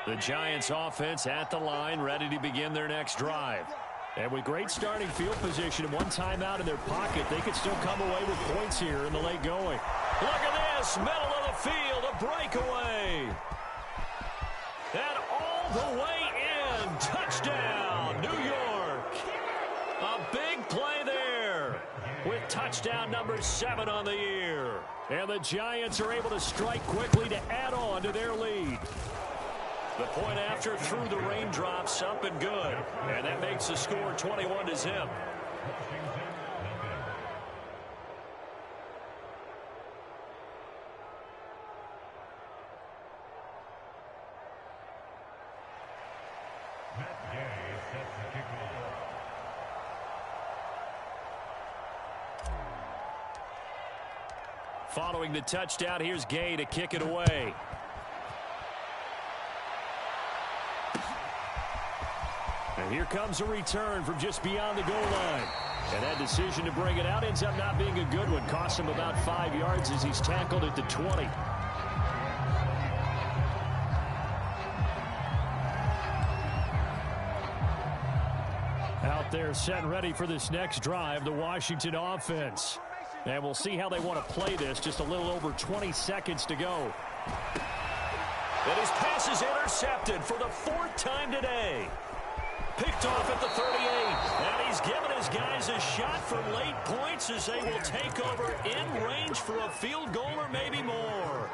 The Giants offense at the line, ready to begin their next drive. And with great starting field position and one timeout in their pocket, they could still come away with points here in the late going. Look at this, middle of the field, a breakaway. And all the way in, touchdown, New York. A big play there with touchdown number 7 on the year. And the Giants are able to strike quickly to add on to their lead. The point after through the raindrops, up and good. And that makes the score 21-0. Following the touchdown, here's Gay to kick it away. And here comes a return from just beyond the goal line. And that decision to bring it out ends up not being a good one. Cost him about 5 yards as he's tackled at the 20. Out there set and ready for this next drive, the Washington offense. And we'll see how they want to play this. Just a little over 20 seconds to go. And his pass is intercepted for the 4th time today. Picked off at the 38. And he's given his guys a shot for late points as they will take over in range for a field goal or maybe more.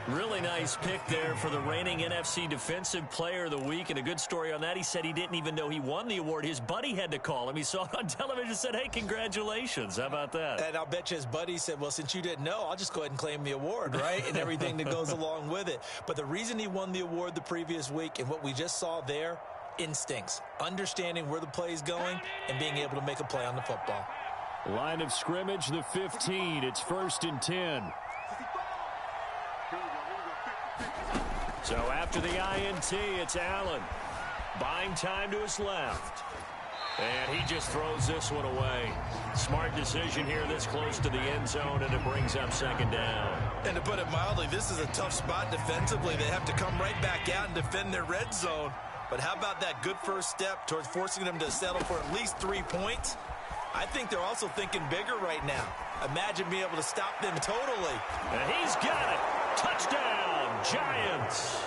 Really nice pick there for the reigning NFC Defensive Player of the Week. And a good story on that, he said he didn't even know he won the award. His buddy had to call him. He saw it on television and said, hey, congratulations. How about that? And I'll bet you his buddy said, well, since you didn't know, I'll just go ahead and claim the award, right? And everything that goes along with it. But the reason he won the award the previous week and what we just saw there, instincts, understanding where the play is going and being able to make a play on the football. Line of scrimmage, the 15. It's 1st and 10. So after the INT, it's Allen. Buying time to his left. And he just throws this one away. Smart decision here this close to the end zone, and it brings up 2nd down. And to put it mildly, this is a tough spot defensively. They have to come right back out and defend their red zone. But how about that good first step towards forcing them to settle for at least 3 points? I think they're also thinking bigger right now. Imagine being able to stop them totally. And he's got it. Touchdown, Giants.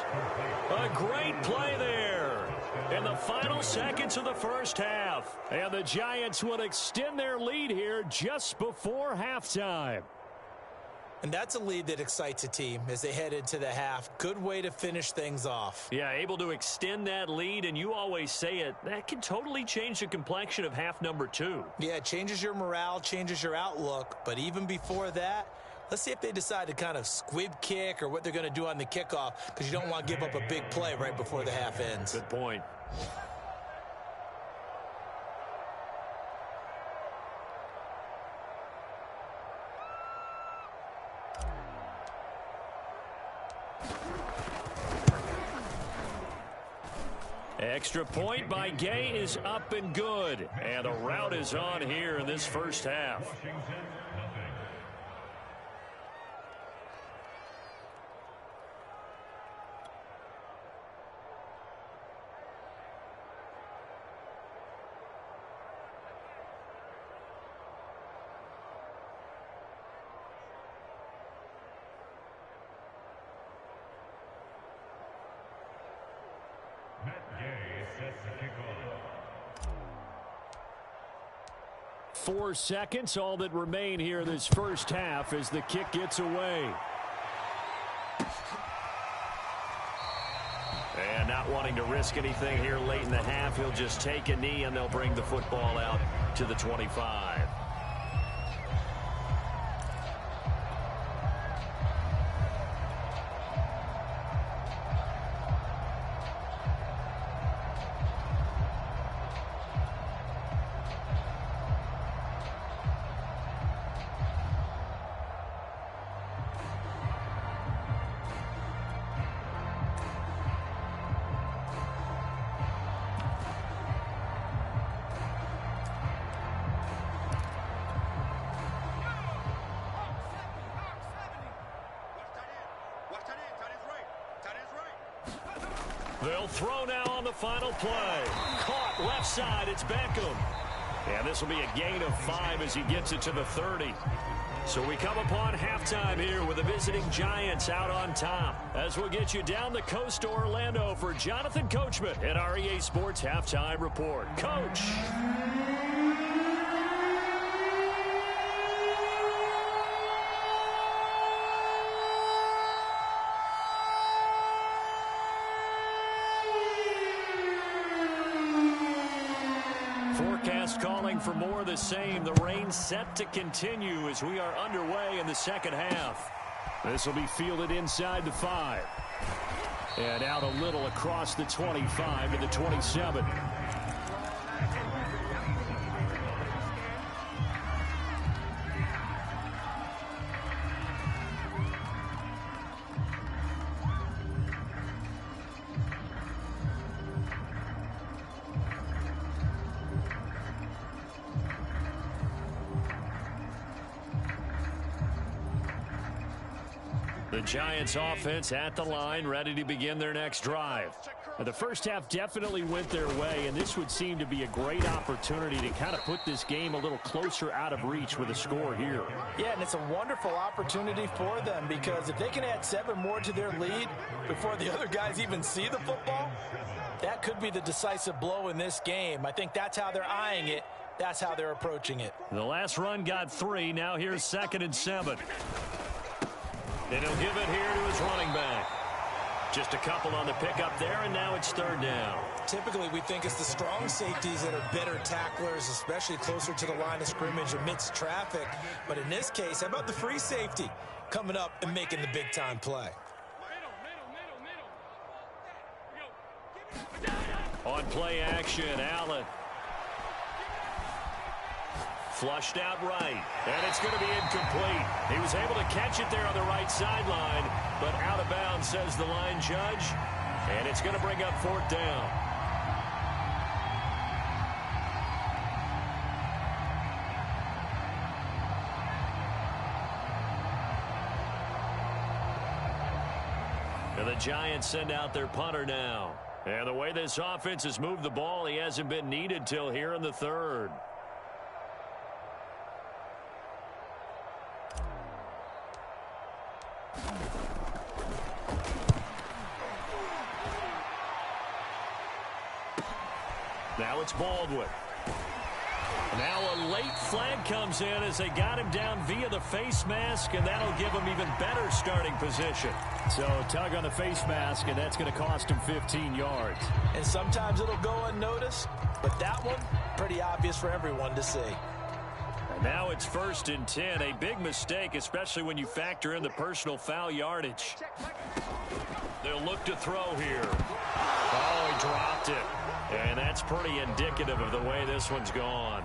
A great play there in the final seconds of the first half. And the Giants will extend their lead here just before halftime. And that's a lead that excites a team as they head into the half. Good way to finish things off. Yeah, able to extend that lead, and you always say it, that can totally change the complexion of half number 2. Yeah, it changes your morale, changes your outlook. But even before that, let's see if they decide to kind of squib kick or what they're going to do on the kickoff, because you don't want to give up a big play right before the half ends. Good point. Extra point by Gay is up and good. And the route is on here in this first half. Four seconds, all that remain here in this first half as the kick gets away. And not wanting to risk anything here late in the half, he'll just take a knee and they'll bring the football out to the 25. They'll throw now on the final play. Caught left side. It's Beckham. And this will be a gain of 5 as he gets it to the 30. So we come upon halftime here with the visiting Giants out on top. As we'll get you down the coast to Orlando for Jonathan Coachman at our EA Sports Halftime Report. Coach. Forecast calling for more of the same. The rain set to continue as we are underway in the second half. This will be fielded inside the 5. And out a little across the 25 to the 27. The Giants offense at the line, ready to begin their next drive. The first half definitely went their way, and this would seem to be a great opportunity to kind of put this game a little closer out of reach with a score here. Yeah, and it's a wonderful opportunity for them because if they can add 7 more to their lead before the other guys even see the football, that could be the decisive blow in this game. I think that's how they're eyeing it. That's how they're approaching it. The last run got 3. Now here's 2nd and 7. And he'll give it here to his running back. Just a couple on the pickup there, and now it's 3rd down. Typically, we think it's the strong safeties that are better tacklers, especially closer to the line of scrimmage amidst traffic. But in this case, how about the free safety coming up and making the big-time play? On play action, Allen. Flushed out right, and it's going to be incomplete. He was able to catch it there on the right sideline, but out of bounds, says the line judge, and it's going to bring up 4th down. And the Giants send out their punter now. And the way this offense has moved the ball, he hasn't been needed till here in the 3rd. Now it's Baldwin. Now a late flag comes in as they got him down via the face mask, and that'll give him even better starting position. So tug on the face mask, and that's going to cost him 15 yards. And sometimes it'll go unnoticed, but that one, pretty obvious for everyone to see. And now it's 1st and 10. A big mistake, especially when you factor in the personal foul yardage. They'll look to throw here. Oh, he dropped it. And that's pretty indicative of the way this one's gone.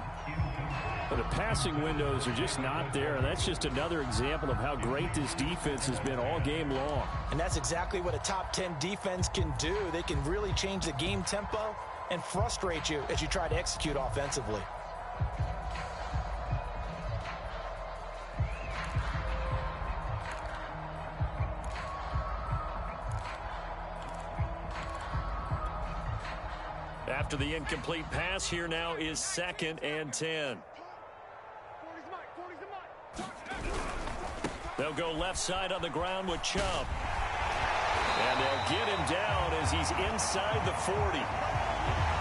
But the passing windows are just not there, and that's just another example of how great this defense has been all game long. And that's exactly what a top 10 defense can do. They can really change the game tempo and frustrate you as you try to execute offensively. After the incomplete pass, here now is 2nd and 10. They'll go left side on the ground with Chubb. And they'll get him down as he's inside the 40.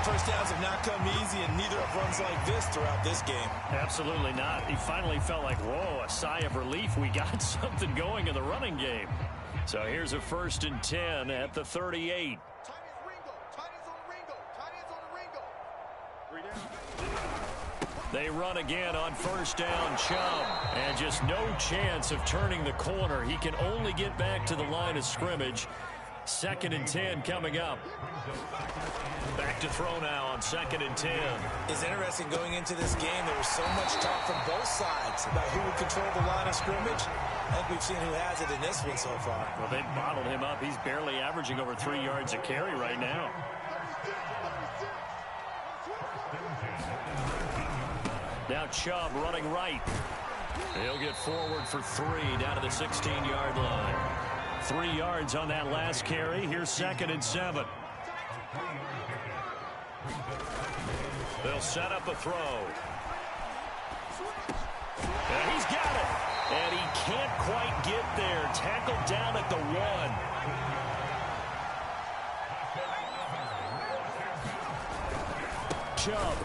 First downs have not come easy, and neither have runs like this throughout this game. Absolutely not. He finally felt like, whoa, a sigh of relief. We got something going in the running game. So here's a 1st and 10 at the 38. They run again on 1st down, Chubb. And just no chance of turning the corner. He can only get back to the line of scrimmage. 2nd and 10 coming up. Back to throw now on 2nd and 10. It's interesting going into this game. There was so much talk from both sides about who would control the line of scrimmage. I think we've seen who has it in this one so far. Well, they bottled him up. He's barely averaging over 3 yards a carry right now. Now Chubb running right. He'll get forward for 3 down to the 16-yard line. 3 yards on that last carry. Here's 2nd and 7. They'll set up a throw. And he's got it. And he can't quite get there. Tackled down at the 1. Chubb.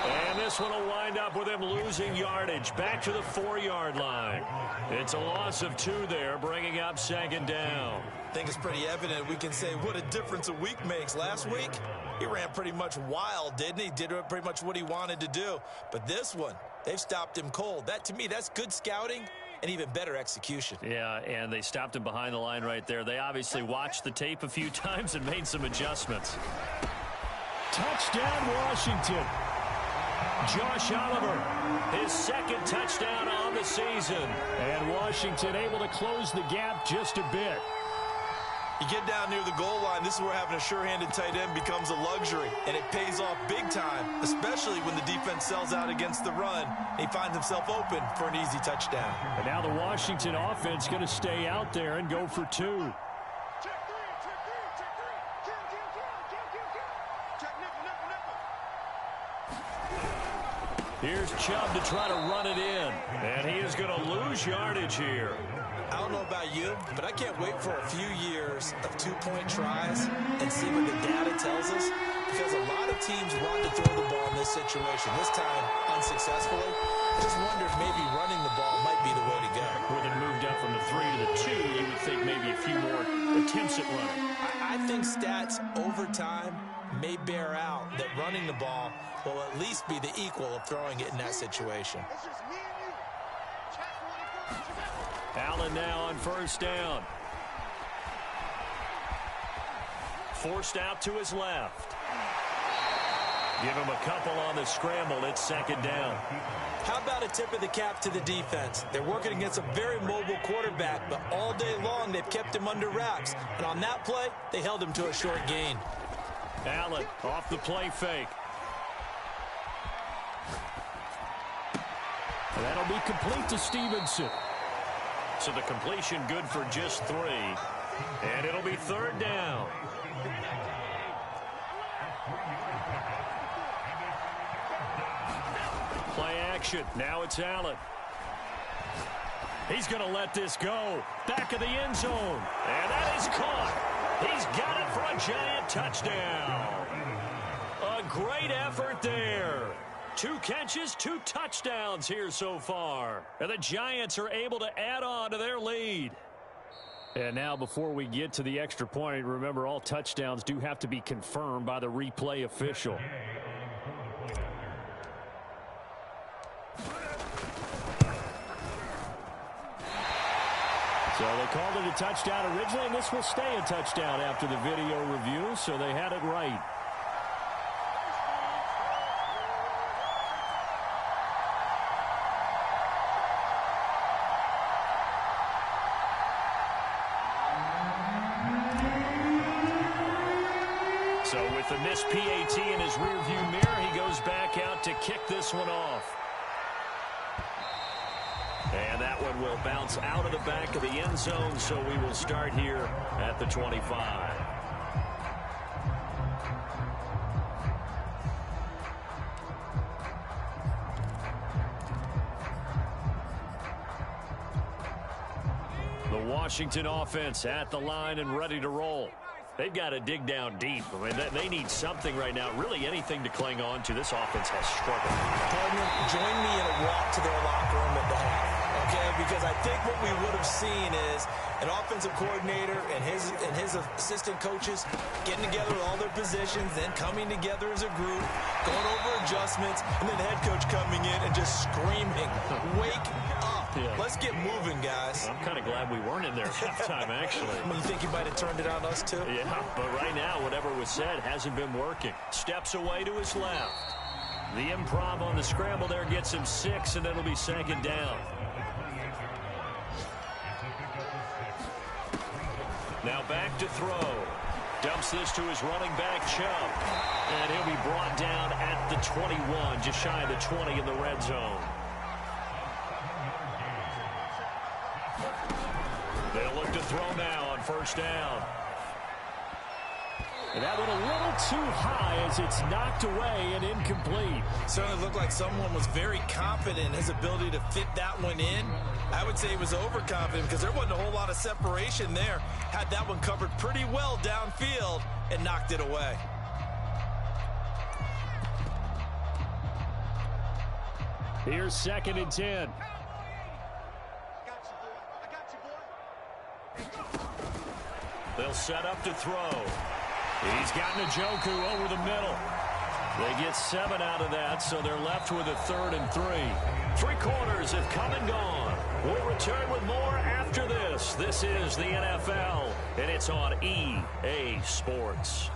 And this one will wind up with him losing yardage. Back to the 4-yard line. It's a loss of 2 there, bringing up 2nd down. I think it's pretty evident we can say what a difference a week makes. Last week, he ran pretty much wild, didn't he? Did pretty much what he wanted to do. But this one, they've stopped him cold. That, to me, that's good scouting and even better execution. Yeah, and they stopped him behind the line right there. They obviously watched the tape a few times and made some adjustments. Touchdown, Washington. Josh Oliver, his 2nd touchdown on the season. And Washington able to close the gap just a bit. You get down near the goal line, this is where having a sure-handed tight end becomes a luxury, and it pays off big time, especially when the defense sells out against the run. He finds himself open for an easy touchdown. And now the Washington offense going to stay out there and go for 2. Here's Chubb to try to run it in. And he is going to lose yardage here. I don't know about you, but I can't wait for a few years of 2-point tries and see what the data tells us, because a lot of teams want to throw the ball in this situation. This time, unsuccessfully. I just wonder if maybe running the ball might be the way to go. With it moved up from the 3 to the 2, you would think maybe a few more attempts at running. I think stats over time may bear out that running the ball will at least be the equal of throwing it in that situation. Allen now on 1st down. Forced out to his left. Give him a couple on the scramble. It's 2nd down. How about a tip of the cap to the defense? They're working against a very mobile quarterback, but all day long they've kept him under wraps. And on that play, they held him to a short gain. Allen off the play fake. And that'll be complete to Stevenson. So the completion good for just 3. And it'll be 3rd down. Play action. Now it's Allen. He's going to let this go. Back of the end zone. And that is caught. He's got it for a giant touchdown. A great effort there. 2 catches, 2 touchdowns here so far. And the Giants are able to add on to their lead. And now before we get to the extra point, remember all touchdowns do have to be confirmed by the replay official. So they called it a touchdown originally, and this will stay a touchdown after the video review, so they had it right. So with the missed PAT in his rearview mirror, he goes back out to kick this one off. And that one will bounce out of the back of the end zone, so we will start here at the 25. The Washington offense at the line and ready to roll. They've got to dig down deep. I mean, they need something right now, really anything to cling on to. This offense has struggled. Partner, join me in a walk to their locker room at the half, okay? Because I think what we would have seen is an offensive coordinator and his assistant coaches getting together with all their positions, then coming together as a group, going over adjustments, and then the head coach coming in and just screaming, "Wake up. Yeah. Let's get moving, guys." I'm kind of glad we weren't in there at halftime, actually. I mean, you think he might have turned it on us, too? Yeah, but right now, whatever was said hasn't been working. Steps away to his left. The improv on the scramble there gets him 6, and it'll be 2nd down. Now back to throw. Dumps this to his running back, Chubb. And he'll be brought down at the 21, just shy of the 20 in the red zone. They'll look to throw now on 1st down. And that went a little too high as it's knocked away and incomplete. Certainly looked like someone was very confident in his ability to fit that one in. I would say he was overconfident because there wasn't a whole lot of separation there. Had that one covered pretty well downfield and knocked it away. Here's 2nd and 10. They'll set up to throw. He's got Njoku over the middle. They get 7 out of that, so they're left with a 3rd and 3. 3 quarters have come and gone. We'll return with more after this. This is the NFL, and it's on EA Sports.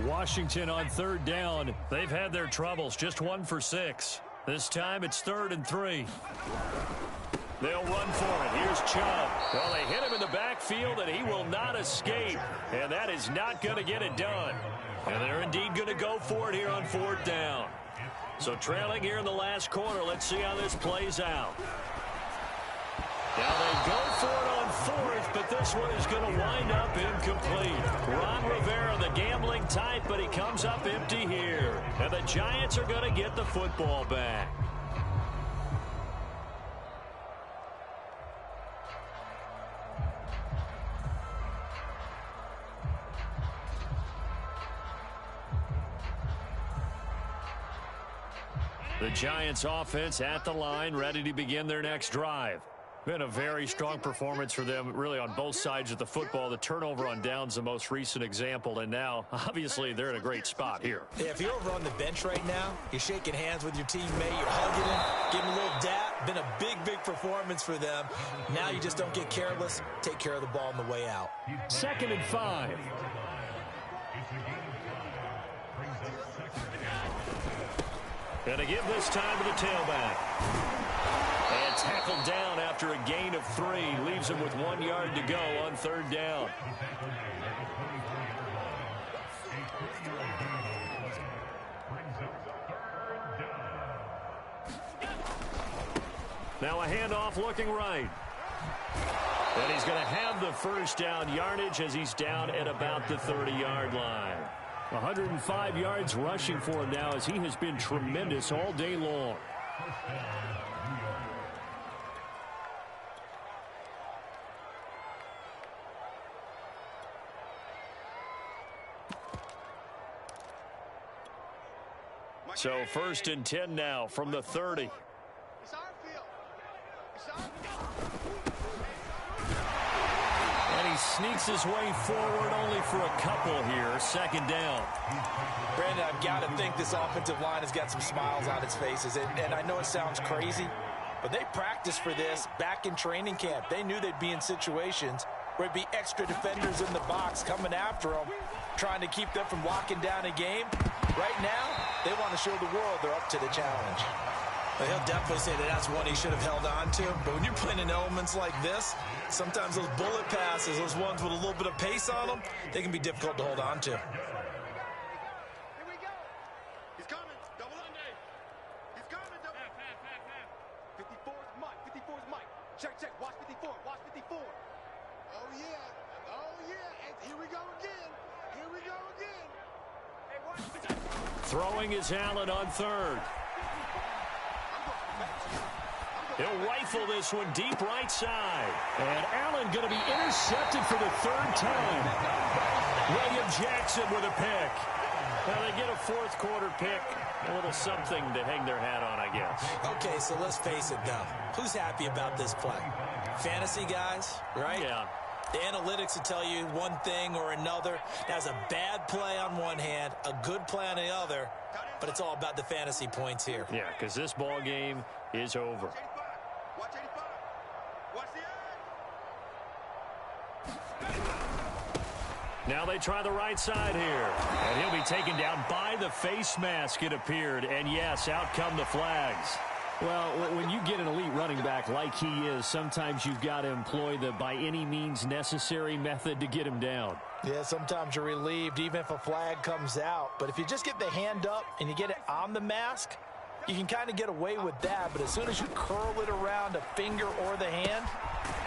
Washington on 3rd down. They've had their troubles, just 1 for 6. This time it's 3rd and 3. They'll run for it. Here's Chubb. Well, they hit him in the backfield, and he will not escape. And that is not going to get it done. And they're indeed going to go for it here on 4th down. So trailing here in the last quarter. Let's see how this plays out. Now they go for it on 4th, but this one is going to wind up incomplete. Ron Rivera, the gambling type, but he comes up empty here. And the Giants are going to get the football back. The Giants offense at the line, ready to begin their next drive. Been a very strong performance for them, really, on both sides of the football. The turnover on downs, the most recent example, and now, obviously, they're in a great spot here. Yeah, if you're over on the bench right now, you're shaking hands with your teammate, you're hugging him, giving him a little dap. Been a big performance for them. Now you just don't get careless. Take care of the ball on the way out. 2nd and 5. Gonna give this time to the tailback. And tackled down after a gain of 3. Leaves him with 1 yard to go on 3rd down. Now a handoff looking right. And he's going to have the 1st down yardage as he's down at about the 30-yard line. 105 yards rushing for him now as he has been tremendous all day long. So 1st and 10 now from the 30. And he sneaks his way forward only for a couple here. 2nd down. Brandon, I've got to think this offensive line has got some smiles on its faces. And I know it sounds crazy, but they practiced for this back in training camp. They knew they'd be in situations where it'd be extra defenders in the box coming after them, trying to keep them from locking down a game. Right now, they want to show the world they're up to the challenge. Well, he'll definitely say that that's one he should have held on to. But when you're playing in elements like this, sometimes those bullet passes, those ones with a little bit of pace on them, they can be difficult to hold on to. Here we go. He's coming. Double under. He's coming. Double. 54 is Mike. 54 is Mike. Check. Watch 54. Watch 54. Oh, yeah. Oh, yeah. And here we go again. Here we go again. Hey, watch. Throwing is Allen on 3rd. He'll rifle this one deep right side. And Allen going to be intercepted for the 3rd time. William Jackson with a pick. Now they get a 4th quarter pick. A little something to hang their hat on, I guess. Okay, so let's face it, though. Who's happy about this play? Fantasy guys, right? Yeah. The analytics will tell you one thing or another. That's a bad play on one hand, a good play on the other, but it's all about the fantasy points here. Yeah, because this ball game is over. Watch 85. Watch the edge. Now they try the right side here. And he'll be taken down by the face mask, it appeared. And yes, out come the flags. Well, when you get an elite running back like he is, sometimes you've got to employ the by any means necessary method to get him down. Yeah, sometimes you're relieved even if a flag comes out. But if you just get the hand up and you get it on the mask, you can kind of get away with that, but as soon as you curl it around a finger or the hand,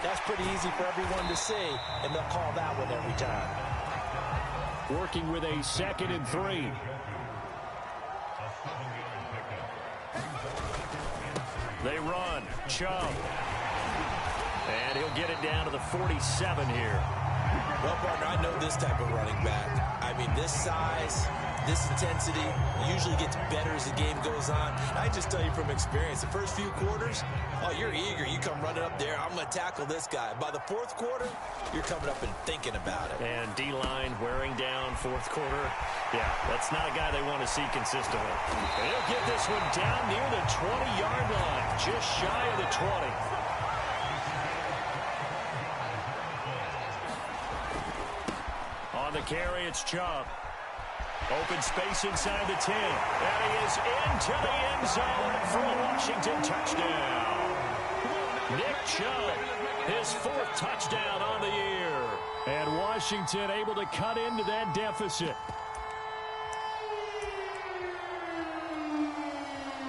that's pretty easy for everyone to see, and they'll call that one every time. Working with a 2nd and 3. They run. Chubb. And he'll get it down to the 47 here. Well, partner, I know this type of running back. I mean, this size, this intensity usually gets better as the game goes on. I just tell you from experience, the first few quarters, oh, you're eager. You come running up there, I'm going to tackle this guy. By the 4th quarter, you're coming up and thinking about it. And D-line wearing down 4th quarter. Yeah, that's not a guy they want to see consistently. And he'll get this one down near the 20-yard line, just shy of the 20. On the carry, it's Chubb. Open space inside the 10. And he is into the end zone for a Washington touchdown. Nick Chubb, his 4th touchdown on the year. And Washington able to cut into that deficit.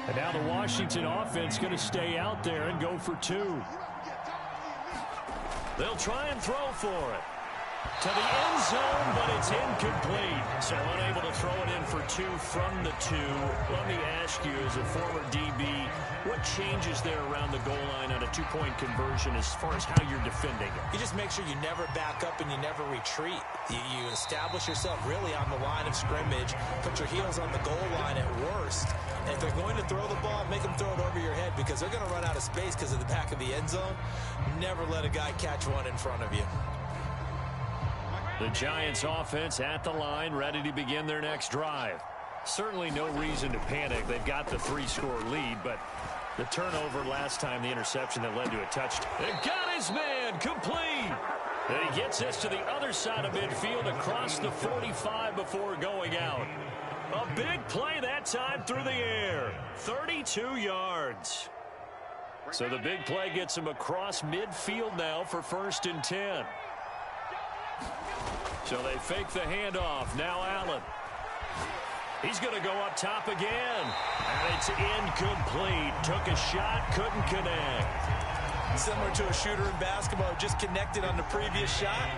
And now the Washington offense going to stay out there and go for 2. They'll try and throw for it. To the end zone, but it's incomplete. So unable to throw it in for 2 from the 2. Let me ask you, as a former DB, what changes there around the goal line on a 2-point conversion as far as how you're defending it? You just make sure you never back up and you never retreat. You establish yourself really on the line of scrimmage. Put your heels on the goal line at worst. And if they're going to throw the ball, make them throw it over your head because they're going to run out of space because of the back of the end zone. Never let a guy catch one in front of you. The Giants offense at the line, ready to begin their next drive. Certainly no reason to panic. They've got the 3-score lead, but the turnover last time, the interception that led to a touchdown. They got his man complete. And he gets this to the other side of midfield across the 45 before going out. A big play that time through the air. 32 yards. So the big play gets him across midfield now for 1st and 10. So they fake the handoff. Now Allen. He's going to go up top again. And it's incomplete. Took a shot, couldn't connect. Similar to a shooter in basketball, just connected on the previous shot.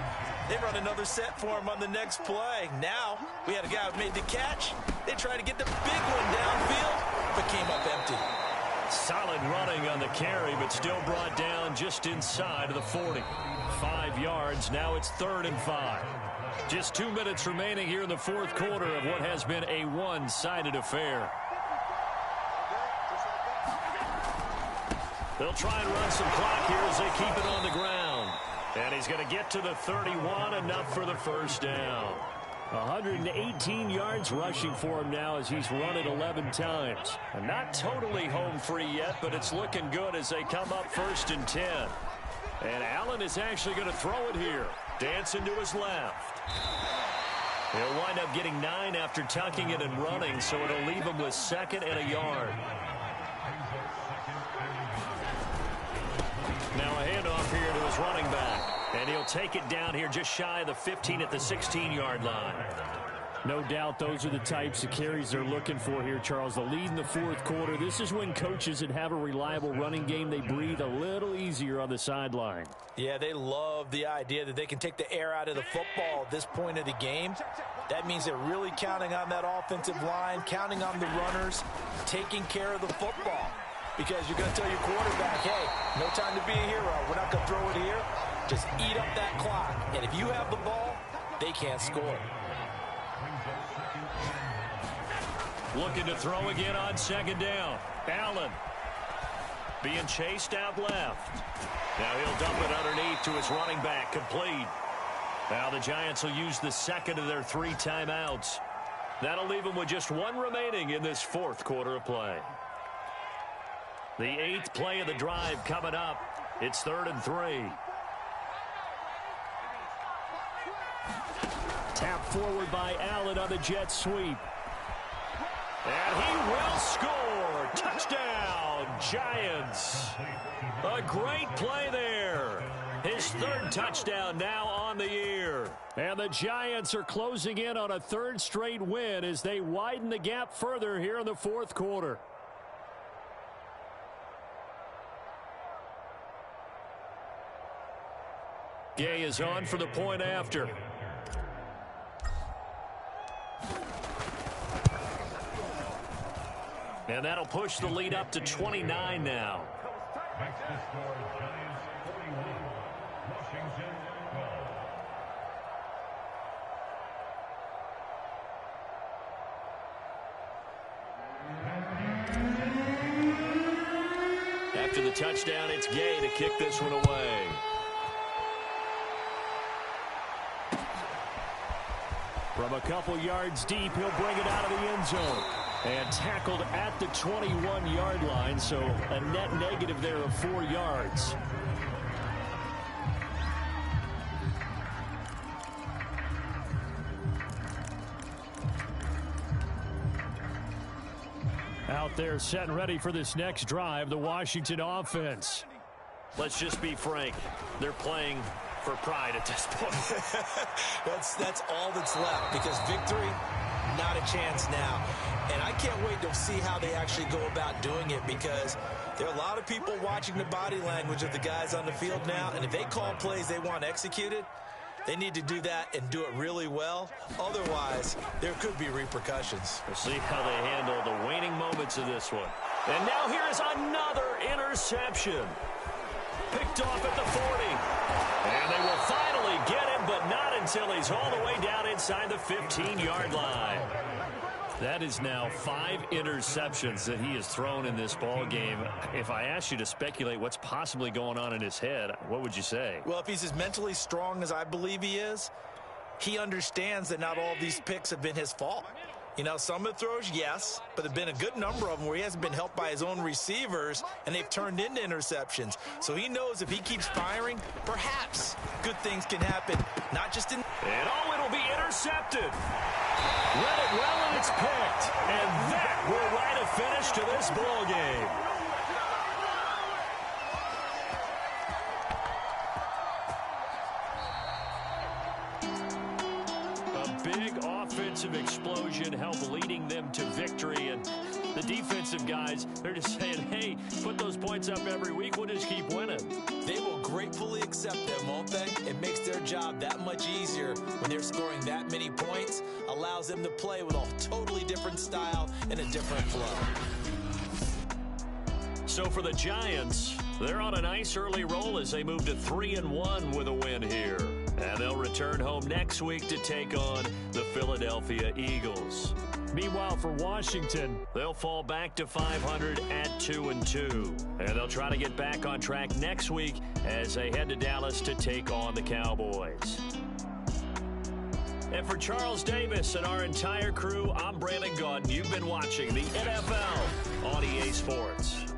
They run another set for him on the next play. Now, we had a guy who made the catch. They tried to get the big one downfield, but came up empty. Solid running on the carry, but still brought down just inside of the 40. 5 yards. Now it's 3rd and 5. Just 2 minutes remaining here in the 4th quarter of what has been a one-sided affair. They'll try and run some clock here as they keep it on the ground. And he's going to get to the 31, enough for the 1st down. 118 yards rushing for him now as he's run it 11 times. And not totally home free yet, but it's looking good as they come up 1st and 10. And Allen is actually going to throw it here. Dancing to his left. He'll wind up getting 9 after tucking it and running, so it'll leave him with 2nd and a yard. Now a handoff here to his running back. And he'll take it down here just shy of the 15 at the 16-yard line. No doubt those are the types of carries they're looking for here, Charles. The lead in the 4th quarter. This is when coaches that have a reliable running game, they breathe a little easier on the sideline. Yeah, they love the idea that they can take the air out of the football at this point of the game. That means they're really counting on that offensive line, counting on the runners, taking care of the football. Because you're going to tell your quarterback, hey, no time to be a hero. We're not going to throw it here. Just eat up that clock. And if you have the ball, they can't score. Looking to throw again on 2nd down. Allen being chased out left. Now he'll dump it underneath to his running back, complete. Now the Giants will use the 2nd of their 3 timeouts. That'll leave them with just 1 remaining in this 4th quarter of play. The 8th play of the drive coming up. It's 3rd and 3. Tap forward by Allen on the jet sweep. And he will score. Touchdown, Giants. A great play there. His 3rd touchdown now on the year. And the Giants are closing in on a 3rd straight win as they widen the gap further here in the 4th quarter. Gay is on for the point after. And that'll push the lead up to 29 now. After the touchdown, it's Gay to kick this one away. From a couple yards deep, he'll bring it out of the end zone. And tackled at the 21-yard line, so a net negative there of 4 yards. Out there set and ready for this next drive, the Washington offense. Let's just be frank. They're playing for pride at this point. That's all that's left, because victory, not a chance now. And I can't wait to see how they actually go about doing it, because there are a lot of people watching the body language of the guys on the field now, and if they call plays they want executed, they need to do that and do it really well. Otherwise, there could be repercussions. We'll see how they handle the waning moments of this one. And now here's another interception. Picked off at the 40. And they will finally get him, but not until he's all the way down inside the 15-yard line. That is now 5 interceptions that he has thrown in this ball game. If I asked you to speculate what's possibly going on in his head, what would you say? Well, if he's as mentally strong as I believe he is, he understands that not all of these picks have been his fault. You know, some of the throws, yes, but there have been a good number of them where he hasn't been helped by his own receivers, and they've turned into interceptions. So he knows if he keeps firing, perhaps good things can happen, not just in... And oh, it'll be intercepted. Read it well, and it's picked. And that will write a finish to this ball game. A big offensive explosion helped leading them to victory. And the defensive guys, they're just saying, hey, put those points up every week. We'll just keep winning. They will gratefully accept them, won't they? It makes their job that much easier when they're scoring that many points. Allows them to play with a totally different style and a different flow. So for the Giants, they're on a nice early roll as they move to 3-1 with a win here. And they'll return home next week to take on the Philadelphia Eagles. Meanwhile, for Washington, they'll fall back to 500 at 2-2. And they'll try to get back on track next week as they head to Dallas to take on the Cowboys. And for Charles Davis and our entire crew, I'm Brandon Gaudin. You've been watching the NFL on EA Sports.